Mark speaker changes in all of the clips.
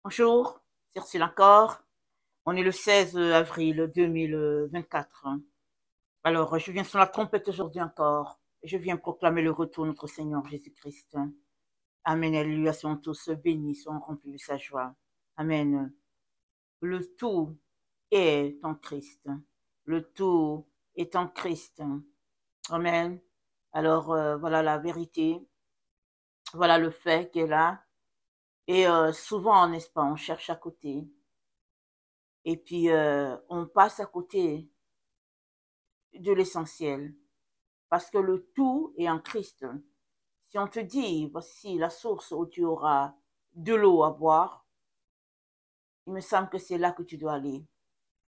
Speaker 1: Bonjour, c'est Ursule encore. On est le 16 avril 2024. Alors, je viens sur la trompette aujourd'hui encore. Je viens proclamer le retour de notre Seigneur Jésus-Christ. Amen, alléluia, soyons tous bénis, soyons remplis de sa joie. Amen. Le tout est en Christ. Le tout est en Christ. Amen. Alors, voilà la vérité. Voilà le fait qui est là. Et souvent, n'est-ce pas, on cherche à côté. Et puis, on passe à côté de l'essentiel. Parce que le tout est en Christ. Si on te dit, voici la source où tu auras de l'eau à boire, il me semble que c'est là que tu dois aller.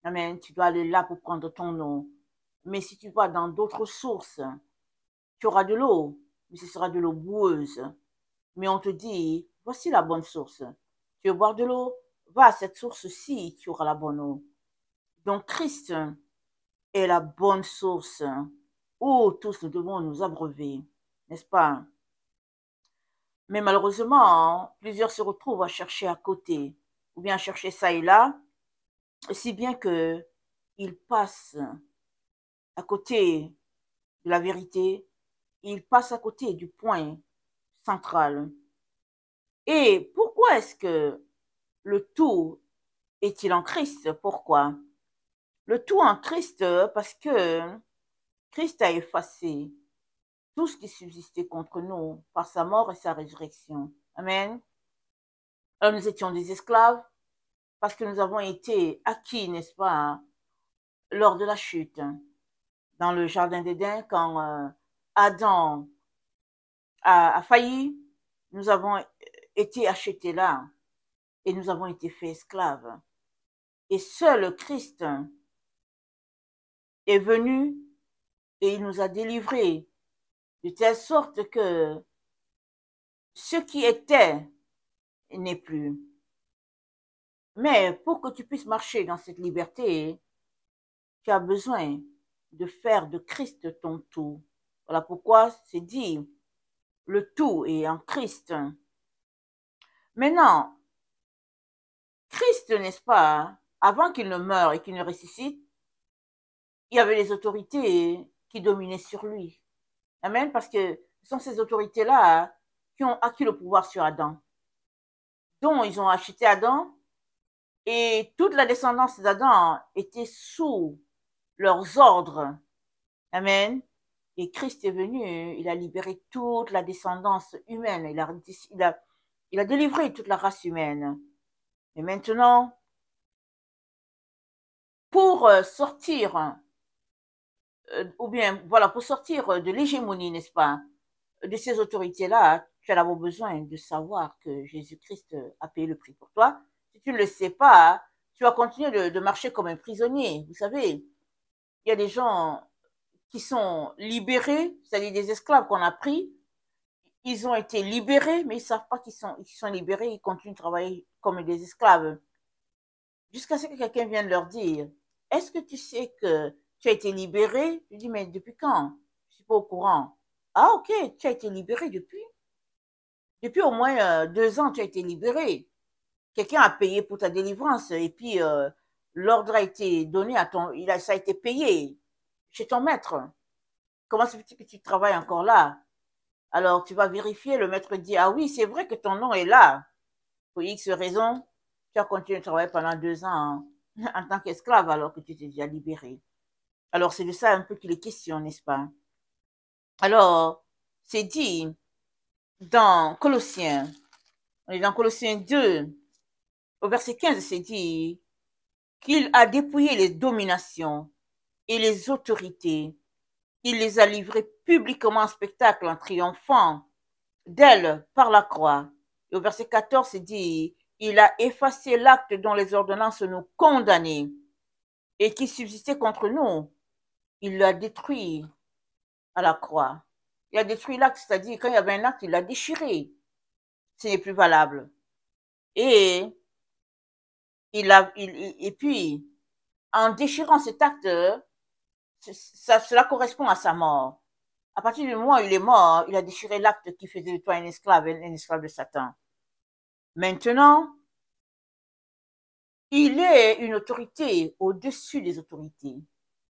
Speaker 1: Amen. Tu dois aller là pour prendre ton eau. Mais si tu vas dans d'autres sources, tu auras de l'eau, mais ce sera de l'eau boueuse. Mais on te dit, voici la bonne source. Tu veux boire de l'eau? Va à cette source-ci, tu auras la bonne eau. Donc Christ est la bonne source où tous nous devons nous abreuver, n'est-ce pas? Mais malheureusement, plusieurs se retrouvent à chercher à côté, ou bien à chercher ça et là, si bien que ils passent à côté de la vérité, ils passent à côté du point central. Et pourquoi est-ce que le tout est-il en Christ? Pourquoi? Le tout en Christ, parce que Christ a effacé tout ce qui subsistait contre nous par sa mort et sa résurrection. Amen. Alors nous étions des esclaves parce que nous avons été acquis, n'est-ce pas, lors de la chute, dans le jardin d'Éden, quand Adam a failli, nous avons été achetés là et nous avons été faits esclaves. Et seul Christ est venu et il nous a délivrés de telle sorte que ce qui était n'est plus. Mais pour que tu puisses marcher dans cette liberté, tu as besoin de faire de Christ ton tout. Voilà pourquoi c'est dit, le tout est en Christ. Maintenant, Christ, n'est-ce pas, avant qu'il ne meure et qu'il ne ressuscite, il y avait les autorités qui dominaient sur lui. Amen, parce que ce sont ces autorités-là qui ont acquis le pouvoir sur Adam. Donc, ils ont acheté Adam et toute la descendance d'Adam était sous leurs ordres. Amen. Et Christ est venu, il a libéré toute la descendance humaine, il a délivré toute la race humaine. Et maintenant, pour sortir, ou bien, voilà, pour sortir de l'hégémonie, n'est-ce pas, de ces autorités-là, tu as d'abord besoin de savoir que Jésus-Christ a payé le prix pour toi. Si tu ne le sais pas, tu vas continuer de marcher comme un prisonnier. Vous savez, il y a des gens qui sont libérés, c'est-à-dire des esclaves qu'on a pris, ils ont été libérés, mais ils ne savent pas qu'ils sont libérés, ils continuent de travailler comme des esclaves. Jusqu'à ce que quelqu'un vienne leur dire, est-ce que tu sais que tu as été libéré? Je dis, mais depuis quand? Je ne suis pas au courant. Ah, ok, tu as été libéré depuis? Depuis au moins 2 ans, tu as été libéré. Quelqu'un a payé pour ta délivrance et puis l'ordre a été donné à ça a été payé chez ton maître. Comment se fait-il que tu travailles encore là? Alors, tu vas vérifier, le maître dit, ah oui, c'est vrai que ton nom est là. Pour X raison, tu as continué de travailler pendant 2 ans en tant qu'esclave alors que tu t'es déjà libéré. Alors, c'est de ça un peu qu'il est question, n'est-ce pas? Alors, c'est dit dans Colossiens, on est dans Colossiens 2, au verset 15, c'est dit qu'il a dépouillé les dominations et les autorités. Il les a livrées publiquement en spectacle en triomphant d'elles par la croix. Et au verset 14, c'est dit, il a effacé l'acte dont les ordonnances nous condamnaient et qui subsistait contre nous. Il l'a détruit à la croix. Il a détruit l'acte, c'est-à-dire quand il y avait un acte, il l'a déchiré. Ce n'est plus valable. Et et puis, en déchirant cet acte, cela correspond à sa mort. À partir du moment où il est mort, il a déchiré l'acte qui faisait de toi un esclave de Satan. Maintenant, il est une autorité au-dessus des autorités.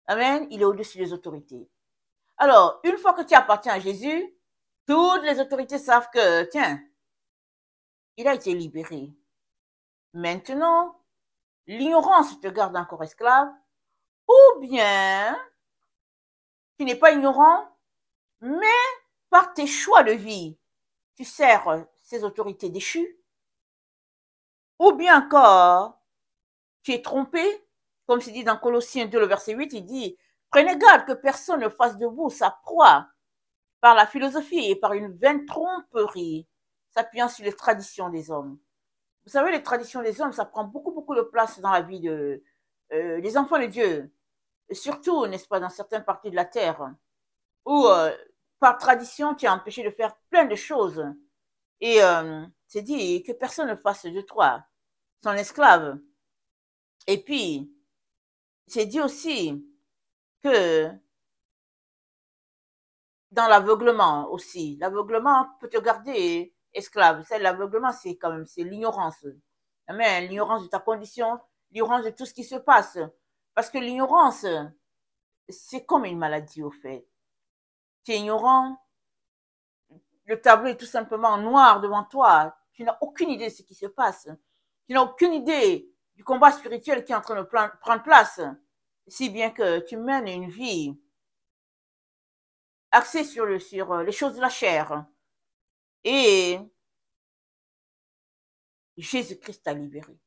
Speaker 1: Amen. Il est au-dessus des autorités. Alors, une fois que tu appartiens à Jésus, toutes les autorités savent que, tiens, il a été libéré. Maintenant, l'ignorance te garde encore esclave, ou bien tu n'es pas ignorant, mais par tes choix de vie, tu sers ces autorités déchues, ou bien encore, tu es trompé, comme c'est dit dans Colossiens 2, le verset 8, il dit, prenez garde que personne ne fasse de vous sa proie par la philosophie et par une vaine tromperie, s'appuyant sur les traditions des hommes. Vous savez, les traditions des hommes, ça prend beaucoup de place dans la vie des enfants de Dieu. Et surtout, n'est-ce pas, dans certaines parties de la terre, où par tradition, tu es empêché de faire plein de choses. Et c'est dit que personne ne fasse de toi son esclave. Et puis, c'est dit aussi que dans l'aveuglement aussi, l'aveuglement peut te garder esclave. L'aveuglement, c'est quand même, c'est l'ignorance. Amen. L'ignorance de ta condition, l'ignorance de tout ce qui se passe. Parce que l'ignorance, c'est comme une maladie au fait. Tu es ignorant, le tableau est tout simplement noir devant toi. Tu n'as aucune idée de ce qui se passe. Tu n'as aucune idée du combat spirituel qui est en train de prendre place. Si bien que tu mènes une vie axée sur les choses de la chair. Et Jésus-Christ t'a libéré.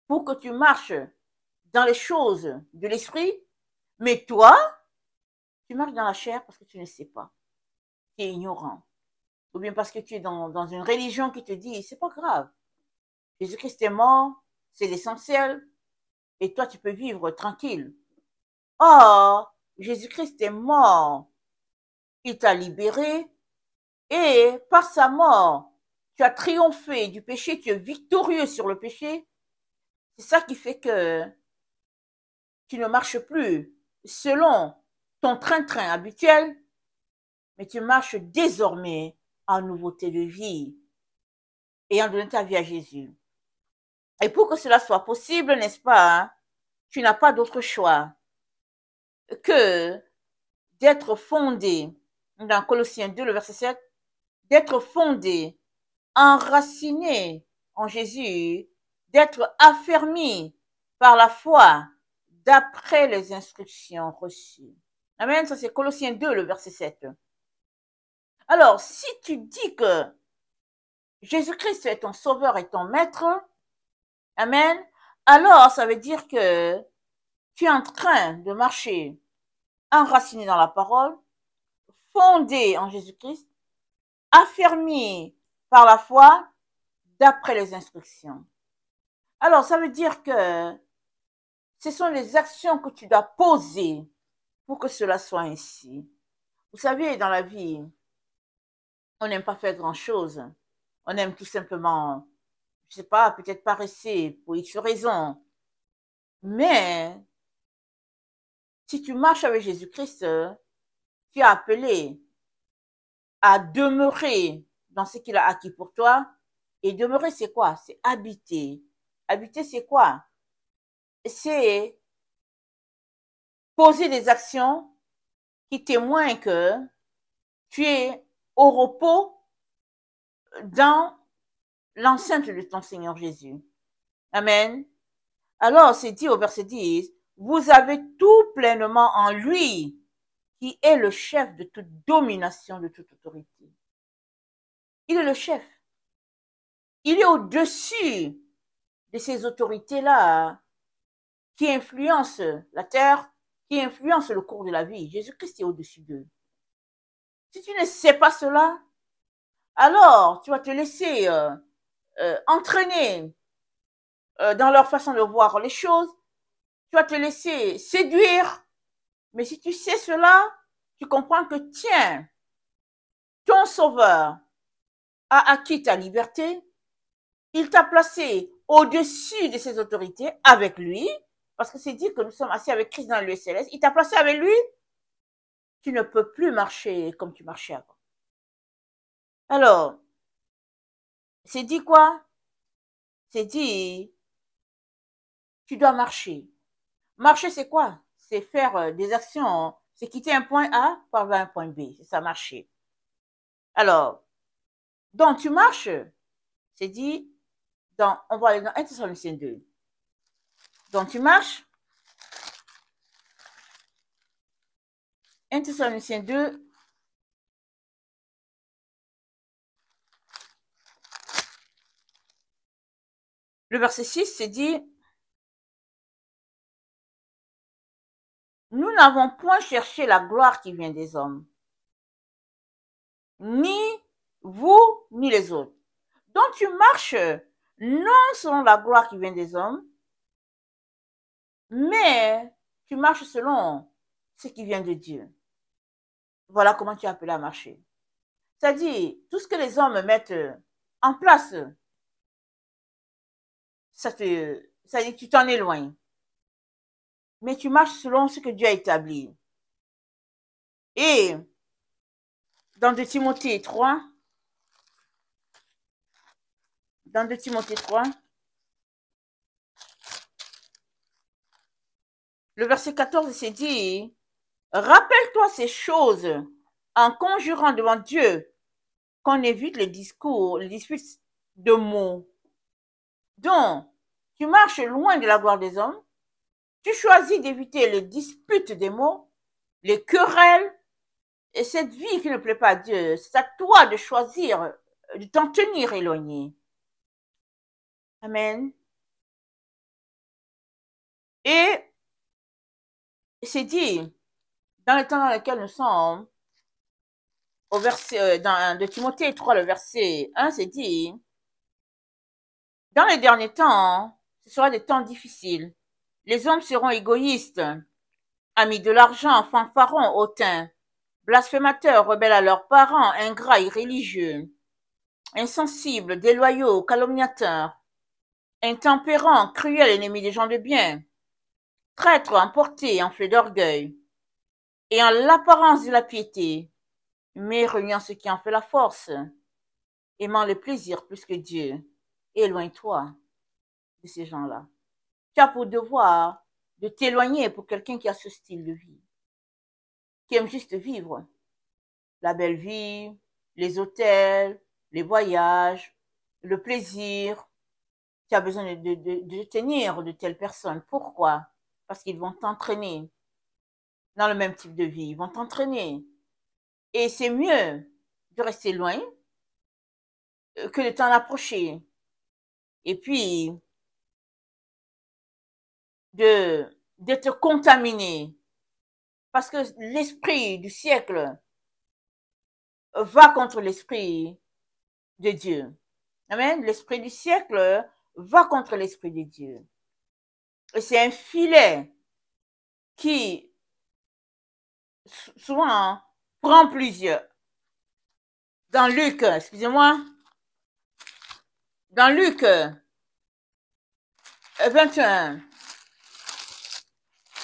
Speaker 1: Pour que tu marches dans les choses de l'esprit, mais toi, tu marches dans la chair parce que tu ne sais pas. Tu es ignorant. Ou bien parce que tu es dans une religion qui te dit, c'est pas grave. Jésus-Christ est mort, c'est l'essentiel, et toi, tu peux vivre tranquille. Or, Jésus-Christ est mort, il t'a libéré, et par sa mort, tu as triomphé du péché, tu es victorieux sur le péché. C'est ça qui fait que tu ne marches plus selon ton train-train habituel, mais tu marches désormais en nouveauté de vie, ayant donné ta vie à Jésus. Et pour que cela soit possible, n'est-ce pas, hein, tu n'as pas d'autre choix que d'être fondé, dans Colossiens 2, le verset 7, d'être fondé, enraciné en Jésus, d'être affermi par la foi d'après les instructions reçues. Amen, ça c'est Colossiens 2, le verset 7. Alors, si tu dis que Jésus-Christ est ton sauveur et ton maître, amen, alors ça veut dire que tu es en train de marcher enraciné dans la parole, fondé en Jésus-Christ, affermi par la foi d'après les instructions. Alors, ça veut dire que ce sont les actions que tu dois poser pour que cela soit ainsi. Vous savez, dans la vie, on n'aime pas faire grand-chose. On aime tout simplement, je sais pas, peut-être paresser pour X raisons. Mais si tu marches avec Jésus-Christ, tu es appelé à demeurer dans ce qu'il a acquis pour toi. Et demeurer, c'est quoi? C'est habiter. Habiter, c'est quoi? C'est poser des actions qui témoignent que tu es au repos dans l'enceinte de ton Seigneur Jésus. Amen. Alors, c'est dit au verset 10, vous avez tout pleinement en lui, qui est le chef de toute domination, de toute autorité. Il est le chef. Il est au-dessus de ces autorités-là qui influencent la terre, qui influencent le cours de la vie. Jésus-Christ est au-dessus d'eux. Si tu ne sais pas cela, alors tu vas te laisser entraîner dans leur façon de voir les choses. Tu vas te laisser séduire. Mais si tu sais cela, tu comprends que tiens, ton sauveur a acquis ta liberté. Il t'a placé au-dessus de ses autorités avec lui, parce que c'est dit que nous sommes assis avec Christ dans le lieu céleste. Il t'a placé avec lui. Tu ne peux plus marcher comme tu marchais avant. Alors, c'est dit quoi? C'est dit tu dois marcher. Marcher, c'est quoi? C'est faire des actions, c'est quitter un point A pour aller à un point B. C'est ça, marcher. Alors, donc tu marches, c'est dit, on va aller dans 1 Thessaloniciens 2. Donc tu marches, 1 Thessaloniciens 2, le verset 6, c'est dit, nous n'avons point cherché la gloire qui vient des hommes, ni vous, ni les autres. Donc tu marches non selon la gloire qui vient des hommes, mais tu marches selon ce qui vient de Dieu. Voilà comment tu es appelé à marcher. C'est-à-dire, tout ce que les hommes mettent en place, c'est-à-dire que tu t'en éloignes. Mais tu marches selon ce que Dieu a établi. Et dans 2 Timothée 3, le verset 14, c'est dit, rappelle-toi ces choses en conjurant devant Dieu qu'on évite les disputes de mots. Donc, tu marches loin de la gloire des hommes, tu choisis d'éviter les disputes des mots, les querelles, et cette vie qui ne plaît pas à Dieu. C'est à toi de choisir, de t'en tenir éloigné. Amen. Et c'est dit, dans le temps dans lequel nous sommes, au verset, dans de Timothée 3, le verset 1, c'est dit, dans les derniers temps, ce sera des temps difficiles. Les hommes seront égoïstes, amis de l'argent, fanfarons, hautains, blasphémateurs, rebelles à leurs parents, ingrats, irréligieux, insensibles, déloyaux, calomniateurs, intempérants, cruels, ennemis des gens de bien, traîtres, emportés, enflés d'orgueil, ayant l'apparence de la piété, mais reniant ce qui en fait la force, aimant le plaisir plus que Dieu. Éloigne-toi de ces gens-là. Tu as pour devoir de t'éloigner pour quelqu'un qui a ce style de vie, qui aime juste vivre la belle vie, les hôtels, les voyages, le plaisir. Tu as besoin de tenir de telles personnes. Pourquoi? Parce qu'ils vont t'entraîner dans le même type de vie. Ils vont t'entraîner. Et c'est mieux de rester loin que de t'en approcher. Et puis, de te contaminer. Parce que l'esprit du siècle va contre l'esprit de Dieu. Amen. L'esprit du siècle va contre l'esprit de Dieu. Et c'est un filet qui souvent prend plusieurs. Dans Luc, excusez-moi, dans Luc 21,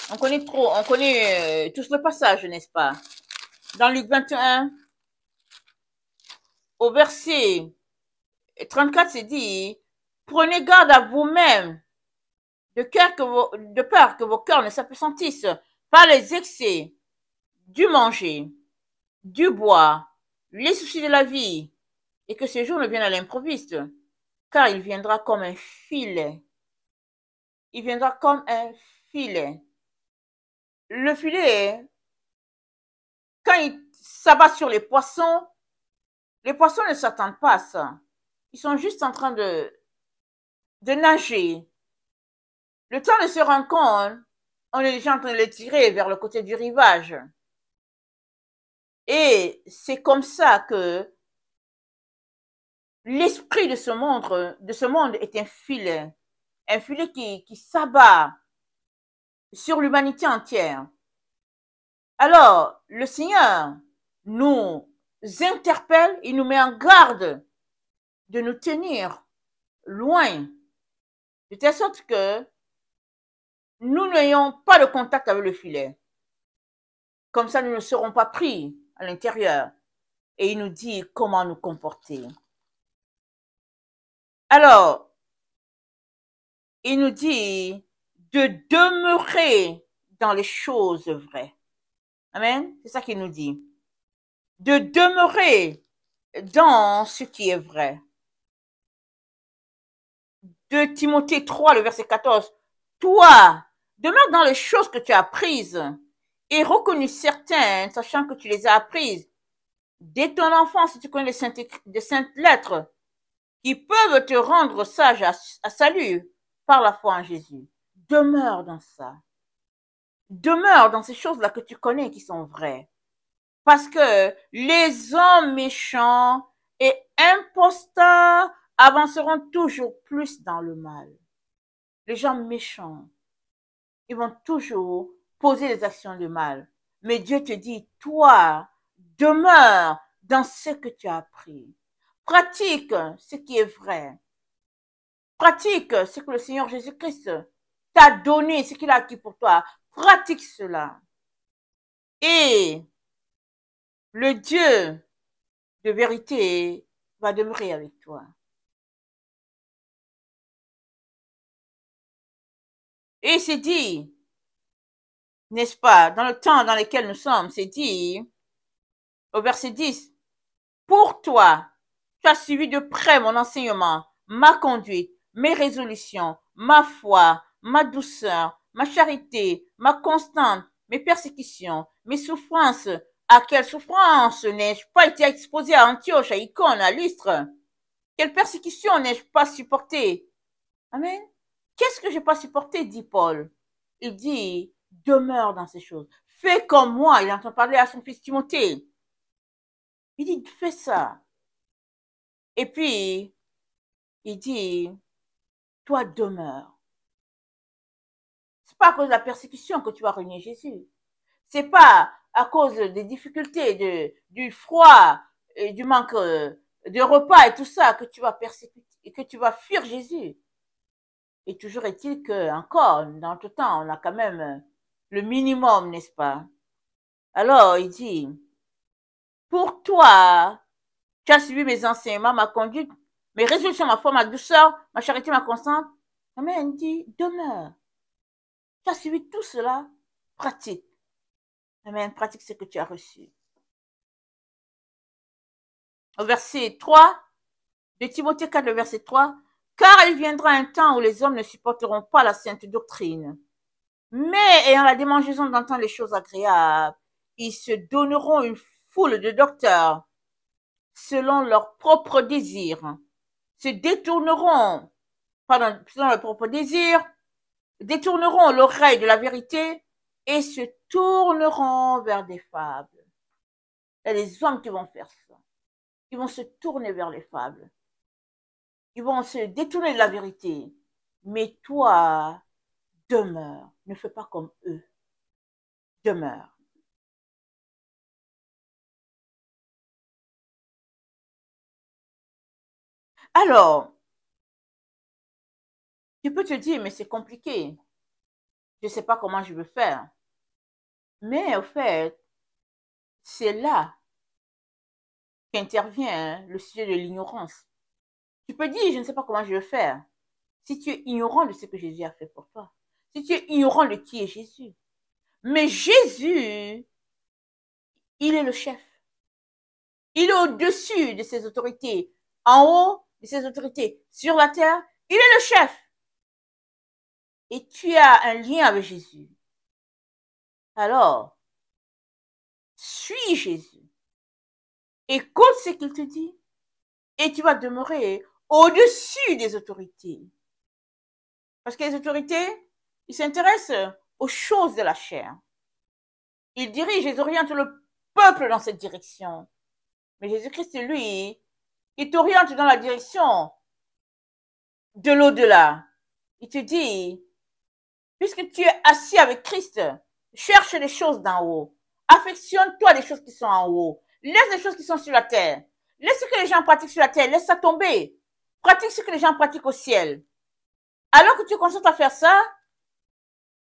Speaker 1: on connaît tout le passage, n'est-ce pas? Dans Luc 21, au verset 34, c'est dit, prenez garde à vous-même, de peur que vos cœurs ne s'appesantissent par les excès du manger, du boire, les soucis de la vie, et que ce jour ne vienne à l'improviste, car il viendra comme un filet. Il viendra comme un filet. Le filet, quand il s'abat sur les poissons ne s'attendent pas à ça. Ils sont juste en train de nager. Le temps de se rendre compte, on est déjà en train de les tirer vers le côté du rivage. Et c'est comme ça que l'esprit de ce monde est un filet qui s'abat sur l'humanité entière. Alors, le Seigneur nous interpelle, il nous met en garde de nous tenir loin, de telle sorte que nous n'ayons pas de contact avec le filet. Comme ça, nous ne serons pas pris à l'intérieur. Et il nous dit comment nous comporter. Alors, il nous dit de demeurer dans les choses vraies. Amen. C'est ça qu'il nous dit. De demeurer dans ce qui est vrai. De Timothée 3, le verset 14. Toi, demeure dans les choses que tu as apprises et reconnues certaines, sachant que tu les as apprises. Dès ton enfance, si tu connais les saintes lettres qui peuvent te rendre sage à salut par la foi en Jésus. Demeure dans ça. Demeure dans ces choses-là que tu connais qui sont vraies. Parce que les hommes méchants et imposteurs avanceront toujours plus dans le mal. Les gens méchants, ils vont toujours poser des actions de mal. Mais Dieu te dit, toi, demeure dans ce que tu as appris. Pratique ce qui est vrai. Pratique ce que le Seigneur Jésus-Christ t'a donné, ce qu'il a acquis pour toi. Pratique cela. Et le Dieu de vérité va demeurer avec toi. Et c'est dit, n'est-ce pas, dans le temps dans lequel nous sommes, c'est dit, au verset 10, pour toi, tu as suivi de près mon enseignement, ma conduite, mes résolutions, ma foi, ma douceur, ma charité, ma constante, mes persécutions, mes souffrances. À quelle souffrance n'ai-je pas été exposé à Antioche, à Icône, à Lystre? Quelle persécution n'ai-je pas supporté? Amen. Qu'est-ce que j'ai pas supporté, dit Paul? Il dit, demeure dans ces choses. Fais comme moi. Il entend parler à son fils Timothée. Il dit, fais ça. Et puis, il dit, toi demeure. C'est pas à cause de la persécution que tu vas renier Jésus. C'est pas à cause des difficultés, du froid, et du manque de repas et tout ça que tu vas persécuter et que tu vas fuir Jésus. Et toujours est-il que, encore, dans tout temps, on a quand même le minimum, n'est-ce pas? Alors, il dit, pour toi, tu as suivi mes enseignements, ma conduite, mes résolutions, ma foi, ma douceur, ma charité, ma constance. Amen, il dit, demeure. Tu as suivi tout cela, pratique. Amen, pratique ce que tu as reçu. Au verset 3, de Timothée 4, le verset 3, car il viendra un temps où les hommes ne supporteront pas la sainte doctrine, mais ayant la démangeaison d'entendre les choses agréables, ils se donneront une foule de docteurs selon leurs propres désirs, se détourneront, selon leurs propres désirs, détourneront l'oreille de la vérité et se tourneront vers des fables. Il y a des hommes qui vont faire ça. Ils vont se tourner vers les fables. Ils vont se détourner de la vérité. Mais toi, demeure. Ne fais pas comme eux. Demeure. Alors, tu peux te dire, mais c'est compliqué. Je ne sais pas comment je veux faire. Mais au fait, c'est là qu'intervient le sujet de l'ignorance. Tu peux dire, je ne sais pas comment je vais faire. Si tu es ignorant de ce que Jésus a fait pour toi. Si tu es ignorant de qui est Jésus. Mais Jésus, il est le chef. Il est au-dessus de ses autorités. En haut de ses autorités. Sur la terre, il est le chef. Et tu as un lien avec Jésus. Alors, suis Jésus. Écoute ce qu'il te dit. Et tu vas demeurer au-dessus des autorités. Parce que les autorités, ils s'intéressent aux choses de la chair. Ils dirigent, ils orientent le peuple dans cette direction. Mais Jésus-Christ, lui, il t'oriente dans la direction de l'au-delà. Il te dit, puisque tu es assis avec Christ, cherche les choses d'en haut. Affectionne-toi des choses qui sont en haut. Laisse les choses qui sont sur la terre. Laisse ce que les gens pratiquent sur la terre, laisse ça tomber. Pratique ce que les gens pratiquent au ciel. Alors que tu consentes à faire ça,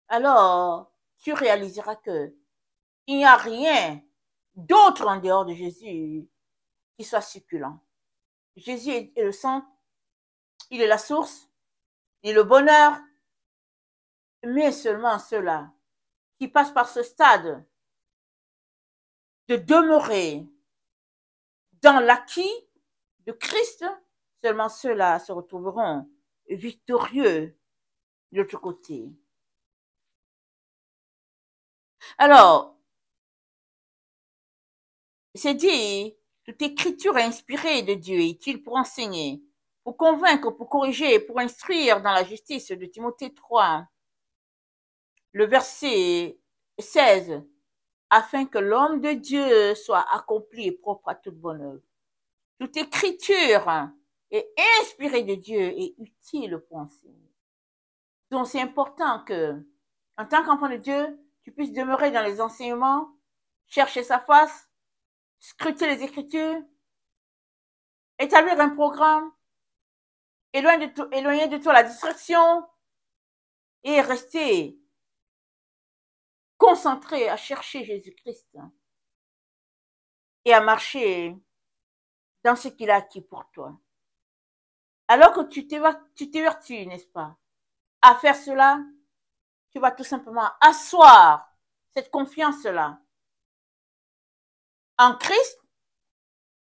Speaker 1: alors tu réaliseras que il n'y a rien d'autre en dehors de Jésus qui soit succulent. Jésus est le centre, il est la source, il est le bonheur, mais seulement ceux-là qui passent par ce stade de demeurer dans l'acquis de Christ, seulement ceux-là se retrouveront victorieux de l'autre côté. Alors, c'est dit, toute écriture est inspirée de Dieu, utile pour enseigner, pour convaincre, pour corriger, pour instruire dans la justice de Timothée 3, le verset 16, afin que l'homme de Dieu soit accompli et propre à toute bonne œuvre. Toute écriture est inspirée de Dieu et utile pour enseigner. Donc c'est important que, en tant qu'enfant de Dieu, tu puisses demeurer dans les enseignements, chercher sa face, scruter les Écritures, établir un programme, éloigner de toi la distraction et rester concentré à chercher Jésus-Christ et à marcher dans ce qu'il a acquis pour toi. Alors que tu t'évertues, n'est-ce pas, à faire cela, tu vas tout simplement asseoir cette confiance-là en Christ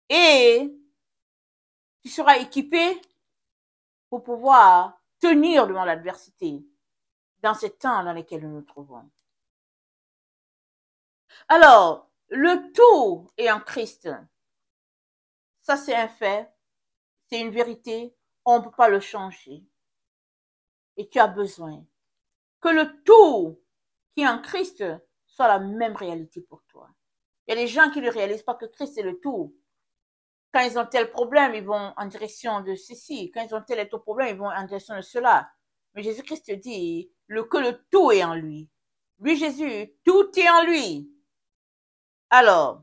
Speaker 1: et tu seras équipé pour pouvoir tenir devant l'adversité dans ces temps dans lesquels nous nous trouvons. Alors, le tout est en Christ. Ça, c'est un fait, c'est une vérité, on ne peut pas le changer. Et tu as besoin que le tout qui est en Christ soit la même réalité pour toi. Il y a des gens qui ne réalisent pas que Christ est le tout. Quand ils ont tel problème, ils vont en direction de ceci. Quand ils ont tel autre problème, ils vont en direction de cela. Mais Jésus-Christ dit que le tout est en lui. Lui, Jésus, tout est en lui. Alors,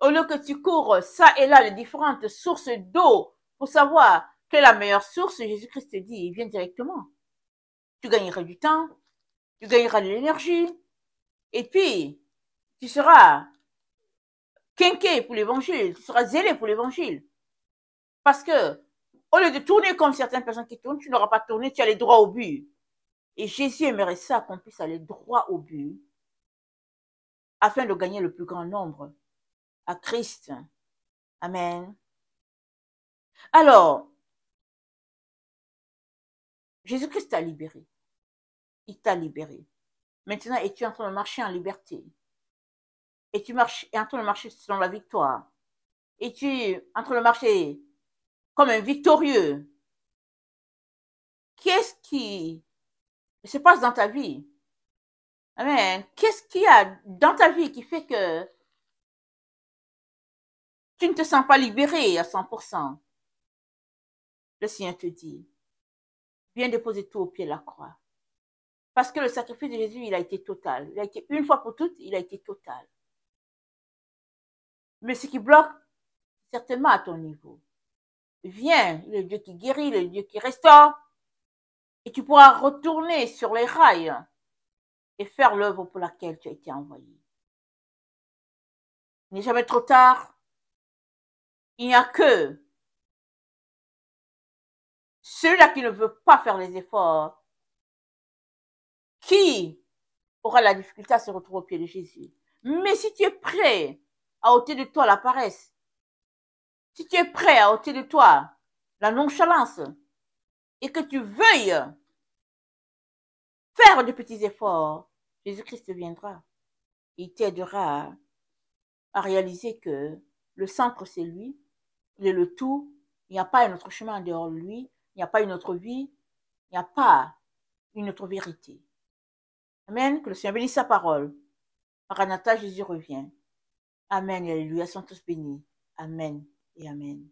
Speaker 1: au lieu que tu cours ça et là les différentes sources d'eau pour savoir quelle est la meilleure source, Jésus-Christ dit, il vient directement. Tu gagneras du temps, tu gagneras de l'énergie, et puis tu seras quinqué pour l'évangile, tu seras zélé pour l'évangile. Parce que, au lieu de tourner comme certaines personnes qui tournent, tu n'auras pas tourné, tu allais droit au but. Et Jésus aimerait ça qu'on puisse aller droit au but, afin de gagner le plus grand nombre à Christ. Amen. Alors, Jésus-Christ t'a libéré. Il t'a libéré. Maintenant, es-tu en train de marcher en liberté? Es-tu en train de marcher selon la victoire? Es-tu en train de marcher comme un victorieux? Qu'est-ce qui se passe dans ta vie? Amen. Qu'est-ce qu'il y a dans ta vie qui fait que tu ne te sens pas libéré à 100%? Le Seigneur te dit, viens déposer tout au pied de la croix. Parce que le sacrifice de Jésus, il a été total. Il a été une fois pour toutes, il a été total. Mais ce qui bloque, certainement à ton niveau. Viens, il est le Dieu qui guérit, il est le Dieu qui restaure. Et tu pourras retourner sur les rails et faire l'œuvre pour laquelle tu as été envoyé. Il n'est jamais trop tard. Il n'y a que celui-là qui ne veut pas faire les efforts, qui aura la difficulté à se retrouver au pied de Jésus. Mais si tu es prêt à ôter de toi la paresse, si tu es prêt à ôter de toi la nonchalance, et que tu veuilles faire de petits efforts, Jésus-Christ viendra. Il t'aidera à réaliser que le centre, c'est lui, il est le tout, il n'y a pas un autre chemin en dehors de lui, il n'y a pas une autre vie, il n'y a pas une autre vérité. Amen, que le Seigneur bénisse sa parole. Maranatha, Jésus revient. Amen et alléluia, sont tous bénis. Amen et amen.